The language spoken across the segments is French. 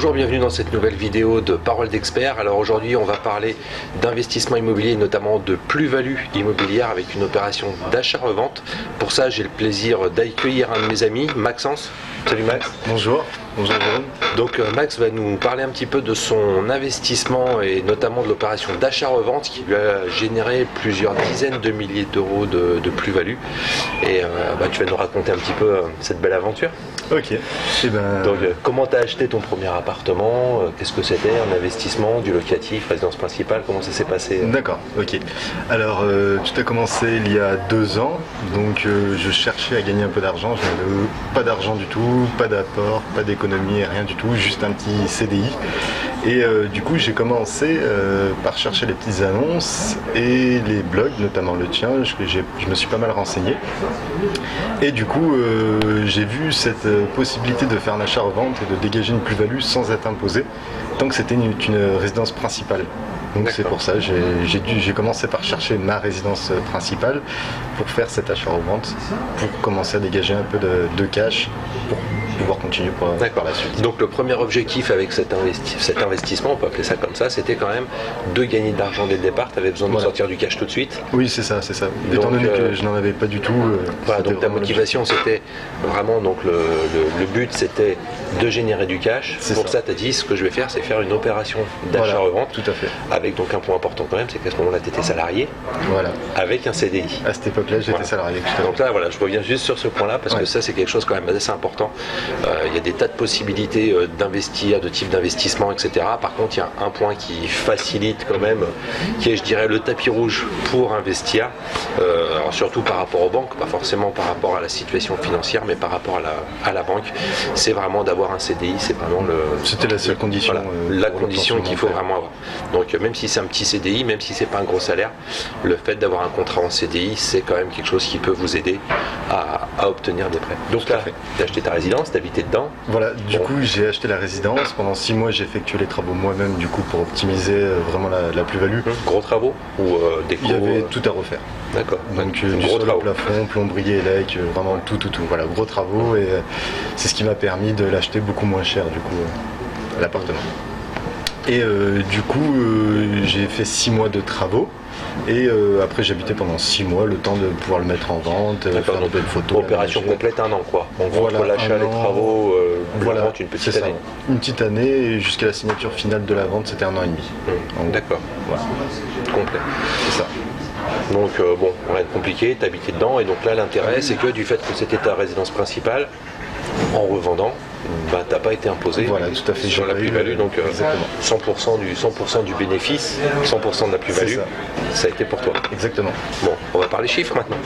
Bonjour, bienvenue dans cette nouvelle vidéo de Parole d'expert. Alors aujourd'hui on va parler d'investissement immobilier, notamment de plus-value immobilière avec une opération d'achat-revente. Pour ça j'ai le plaisir d'accueillir un de mes amis, Maxence. Salut Max. Bonjour. Bonjour Jérôme. Donc Max va nous parler un petit peu de son investissement et notamment de l'opération d'achat-revente qui lui a généré plusieurs dizaines de milliers d'euros de plus-value. Et tu vas nous raconter un petit peu cette belle aventure. Ok. Donc comment tu as acheté ton premier appartement? Qu'est-ce que c'était? Un investissement, du locatif, résidence principale? Comment ça s'est passé? D'accord, ok. Alors tout a commencé il y a 2 ans. Donc je cherchais à gagner un peu d'argent. Je n'avais pas d'argent du tout, pas d'apport, pas d'économie, rien du tout, juste un petit CDI. Et du coup j'ai commencé par chercher les petites annonces et les blogs, notamment le tien. Je me suis pas mal renseigné. Et du coup j'ai vu cette possibilité de faire un achat-revente et de dégager une plus-value sans être imposé, tant que c'était une résidence principale. Donc c'est pour ça, j'ai commencé par chercher ma résidence principale pour faire cet achat-revente, pour commencer à dégager un peu de cash, pour pouvoir continuer par la suite. Donc le premier objectif avec cet investissement, on peut appeler ça comme ça, c'était quand même de gagner de l'argent dès le départ. Tu avais besoin de sortir du cash tout de suite. Oui, c'est ça, c'est ça. Étant donné que je n'en avais pas du tout. Voilà, donc ta motivation c'était vraiment, donc le but c'était de générer du cash. Pour ça tu as dit, ce que je vais faire c'est faire une opération d'achat-revente. Tout à fait. Avec donc un point important quand même, c'est qu'à ce moment-là tu étais salarié. Voilà. Avec un CDI. À cette époque-là j'étais salarié. Donc là voilà, je reviens juste sur ce point-là parce que ça c'est quelque chose quand même assez important. Il y a des tas de possibilités d'investir, de types d'investissement, etc. Par contre, il y a un point qui facilite quand même, qui est, je dirais, le tapis rouge pour investir. Alors surtout par rapport aux banques, pas forcément par rapport à la situation financière, mais par rapport à la banque. C'est vraiment d'avoir un CDI, c'est vraiment C'était la seule condition. Voilà, la condition qu'il faut vraiment avoir. Donc même si c'est un petit CDI, même si c'est pas un gros salaire, le fait d'avoir un contrat en CDI, c'est quand même quelque chose qui peut vous aider à obtenir des prêts. Donc là, tu as acheté ta résidence, tu habitais dedans. Voilà, du coup j'ai acheté la résidence. Pendant 6 mois j'ai effectué les travaux moi-même du coup pour optimiser vraiment la plus-value. Gros travaux ou déco? Il y avait tout à refaire. D'accord. Donc du sol au plafond, plomberie, élec, vraiment tout. Voilà, gros travaux, et c'est ce qui m'a permis de l'acheter beaucoup moins cher du coup l'appartement. Et du coup j'ai fait 6 mois de travaux. Et après j'habitais pendant 6 mois, le temps de pouvoir le mettre en vente, faire de belles photos. Opération complète 1 an quoi. En gros, entre l'achat, les travaux, voilà, vente, une petite année. Une petite année, et jusqu'à la signature finale de la vente c'était 1 an et demi. D'accord. Voilà. Complet. C'est ça. Donc bon, rien de compliqué, t'habitais dedans, et donc là l'intérêt c'est que du fait que c'était ta résidence principale, en revendant, t'as pas été imposé. Voilà, tout à fait, sur la plus-value, donc 100% du bénéfice, 100% de la plus-value, ça a été pour toi. Exactement. Bon, on va parler chiffres maintenant.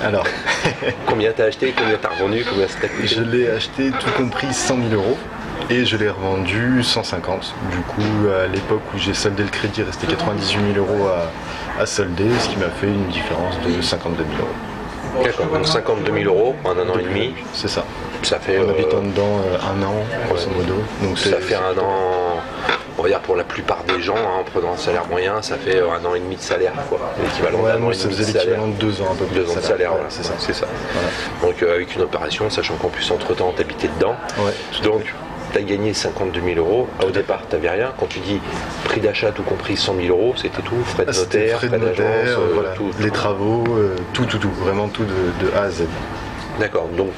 Alors, combien t'as acheté, combien t'as revendu, combien ça t'a coûté? Je l'ai acheté tout compris 100 000 euros. Et je l'ai revendu 150. Du coup, à l'époque où j'ai soldé le crédit, il restait 98 000 euros à solder, ce qui m'a fait une différence de 52 000 euros. D'accord, donc 52 000 euros en 1 an et demi. C'est ça. Ça fait. En habitant dedans 1 an, grosso modo. Donc ça fait 1 an. On va dire pour la plupart des gens, en prenant un salaire moyen, ça fait 1 an et demi de salaire, quoi. L'équivalent d'un an et demi de salaire. Ça faisait l'équivalent de 2 ans à peu près. 2 ans de salaire, voilà, c'est ça. Voilà. Donc avec une opération, sachant qu'en plus entre temps t'habitais dedans. Donc tu as gagné 52 000 euros. Au départ, tu n'avais rien. Quand tu dis prix d'achat, tout compris 100 000 euros, c'était tout? Frais de notaire, frais d'agence, voilà, tout, les travaux, tout. Vraiment tout de A à Z. D'accord. Donc,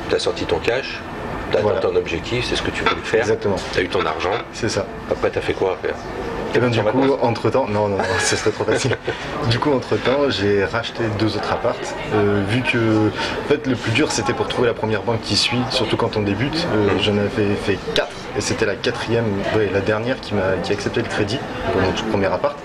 tu as sorti ton cash, tu as atteint ton objectif, c'est ce que tu voulais faire. Exactement. Tu as eu ton argent. C'est ça. Après, tu as fait quoi après? Et bien du coup, entre-temps, non, ce serait trop facile. Du coup, entre-temps, j'ai racheté 2 autres appartes, vu que, en fait, le plus dur, c'était pour trouver la première banque qui suit, surtout quand on débute. J'en avais fait 4, et c'était la 4e, la dernière qui a accepté le crédit pour mon tout premier appart.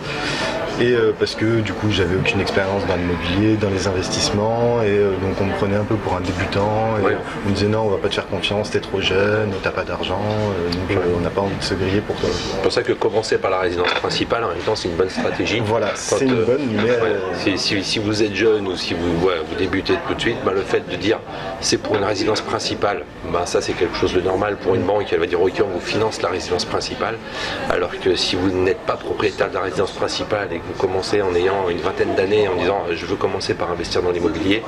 Et parce que du coup j'avais aucune expérience dans l'immobilier, dans les investissements, et donc on me prenait un peu pour un débutant, et on me disait non, on va pas te faire confiance, t'es trop jeune, t'as pas d'argent, donc on n'a pas envie de se griller pour toi. C'est pour ça que commencer par la résidence principale en même temps c'est une bonne stratégie. Voilà, c'est une bonne, mais si vous êtes jeune ou si vous débutez tout de suite, le fait de dire c'est pour une résidence principale, ça c'est quelque chose de normal pour une banque, elle va dire ok on vous finance la résidence principale, alors que si vous n'êtes pas propriétaire de la résidence principale et que vous commencez en ayant une vingtaine d'années en disant je veux commencer par investir dans l'immobilier,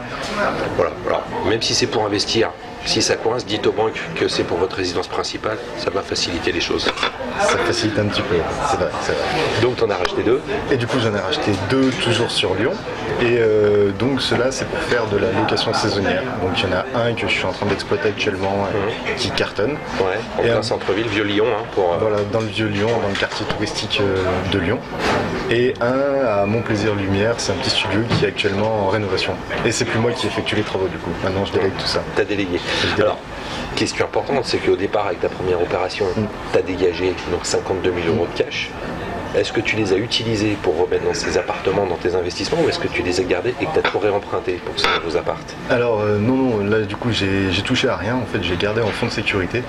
voilà. Alors, même si c'est pour investir, si ça coince, dites aux banques que c'est pour votre résidence principale, ça va faciliter les choses. Ça facilite un petit peu, c'est vrai. Donc tu en as racheté 2. Et du coup j'en ai racheté 2 toujours sur Lyon. Et donc cela c'est pour faire de la location saisonnière. Donc il y en a un que je suis en train d'exploiter actuellement qui cartonne. Ouais, en plein centre-ville, Vieux-Lyon. Voilà, dans le Vieux-Lyon, dans le quartier touristique de Lyon. Et un à Mon Plaisir Lumière, c'est un petit studio qui est actuellement en rénovation. Et c'est plus moi qui effectue les travaux du coup. Maintenant je délègue tout ça. T'as délégué. Alors, question importante, c'est qu'au départ, avec ta première opération, tu as dégagé donc 52 000 euros de cash. Est-ce que tu les as utilisés pour remettre dans ces appartements, dans tes investissements, ou est-ce que tu les as gardés et que tu as tout réemprunté pour ces nouveaux apparts? Alors non, là du coup j'ai touché à rien, en fait j'ai gardé en fonds de sécurité.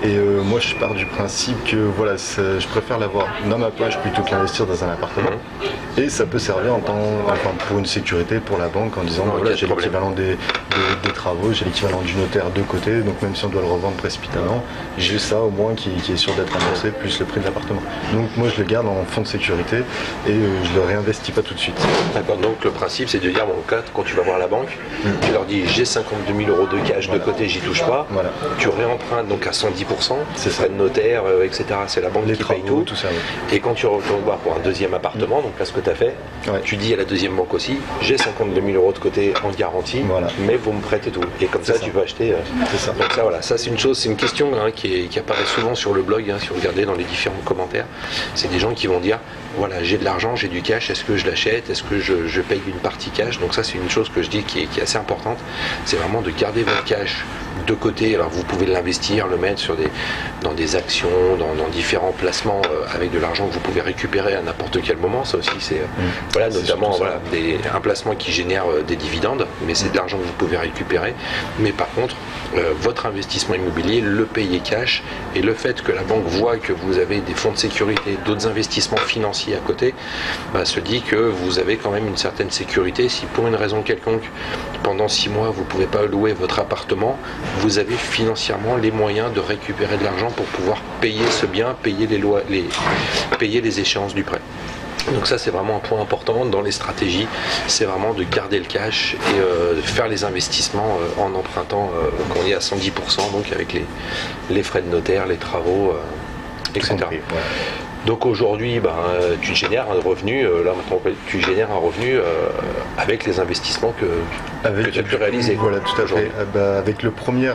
Et moi je pars du principe que voilà, je préfère l'avoir dans ma poche plutôt que l'investir dans un appartement. Et ça peut servir pour une sécurité pour la banque en disant voilà, j'ai l'équivalent des travaux, j'ai l'équivalent du notaire de côté, donc même si on doit le revendre précipitamment, j'ai ça au moins qui est sûr d'être remboursé plus le prix de l'appartement. Donc moi je le garde en fonds de sécurité et je le réinvestis pas tout de suite. D'accord, donc le principe c'est de dire bon, quand tu vas voir la banque, tu leur dis j'ai 52 000 euros de cash de côté, j'y touche pas, tu réempruntes donc à 110%, c'est frais de notaire, etc. C'est la banque qui paye tout. Ça, et quand tu retournes voir pour un deuxième appartement, donc là ce que tu as fait, tu dis à la deuxième banque aussi j'ai 52 000 euros de côté en garantie, mais vous me prêtez tout. Et comme ça tu peux acheter. Donc ça voilà, ça c'est une chose, c'est une question qui apparaît souvent sur le blog, si vous regardez dans les différents commentaires. C'est des gens qui vont dire voilà, j'ai de l'argent, j'ai du cash, est-ce que je l'achète, est-ce que je paye une partie cash? Donc ça c'est une chose que je dis qui est assez importante, c'est vraiment de garder votre cash de côté. Alors vous pouvez l'investir, le mettre dans des actions, dans différents placements avec de l'argent que vous pouvez récupérer à n'importe quel moment. Ça aussi c'est notamment un placement qui génère des dividendes, mais c'est de l'argent que vous pouvez récupérer. Mais par contre votre investissement immobilier, le payer cash, et le fait que la banque voit que vous avez des fonds de sécurité, d'autres investissements financiers à côté, se dit que vous avez quand même une certaine sécurité. Si pour une raison quelconque pendant 6 mois vous ne pouvez pas louer votre appartement, vous avez financièrement les moyens de récupérer de l'argent pour pouvoir payer ce bien, payer payer les échéances du prêt. Donc ça c'est vraiment un point important dans les stratégies, c'est vraiment de garder le cash et de faire les investissements en empruntant qu'on est à 110%, donc avec les frais de notaire, les travaux, etc. Donc aujourd'hui, tu génères un revenu, là maintenant tu génères un revenu avec les investissements que tu as pu réaliser. Voilà, tout à fait. Avec le premier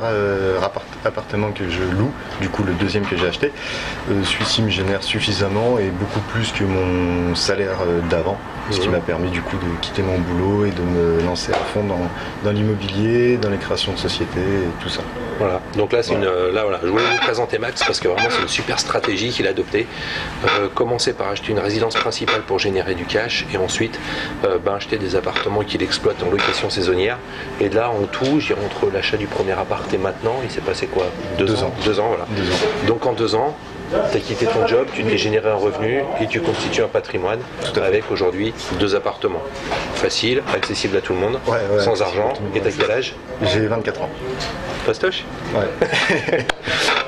appartement que je loue, du coup le deuxième que j'ai acheté, celui-ci me génère suffisamment et beaucoup plus que mon salaire d'avant, ce qui m'a permis du coup de quitter mon boulot et de me lancer à fond dans l'immobilier, dans les créations de sociétés et tout ça. Voilà, donc là, je voulais vous présenter Max parce que vraiment c'est une super stratégie qu'il a adoptée. Commencer par acheter une résidence principale pour générer du cash et ensuite acheter des appartements qu'il exploite en location saisonnière. Et là, en tout, entre l'achat du premier appart et maintenant, il s'est passé quoi? 2 ans. 2 ans, voilà. 2 ans. Donc en 2 ans, tu as quitté ton job, tu t'es généré un revenu et tu constitues un patrimoine avec aujourd'hui 2 appartements. Facile, accessible à tout le monde, sans argent. Et t'as quel âge? J'ai 24 ans. Fastoche? Ouais.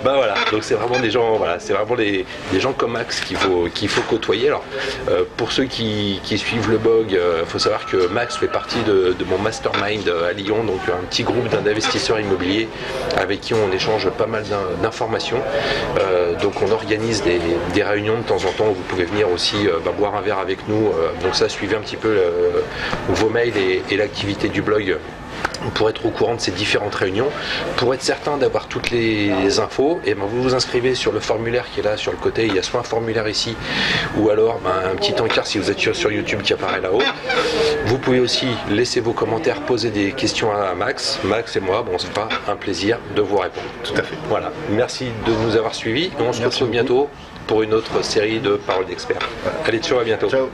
Voilà, donc c'est vraiment des gens, c'est vraiment des gens comme Max qu'il faut côtoyer. Alors, pour ceux qui suivent le blog, il faut savoir que Max fait partie de mon mastermind à Lyon, donc un petit groupe d'investisseurs immobiliers avec qui on échange pas mal d'informations. Donc on organise des réunions de temps en temps où vous pouvez venir aussi boire un verre avec nous. Donc ça, suivez un petit peu vos mails et l'activité du blog pour être au courant de ces différentes réunions, pour être certain d'avoir toutes les infos. Et vous vous inscrivez sur le formulaire qui est là sur le côté. Il y a soit un formulaire ici ou alors un petit encart si vous êtes sur YouTube qui apparaît là-haut. Vous pouvez aussi laisser vos commentaires, poser des questions à Max et moi, on se fera un plaisir de vous répondre. Tout à fait. Voilà, merci de nous avoir suivis. On se retrouve bientôt pour une autre série de paroles d'experts. Allez, ciao, à bientôt. Ciao.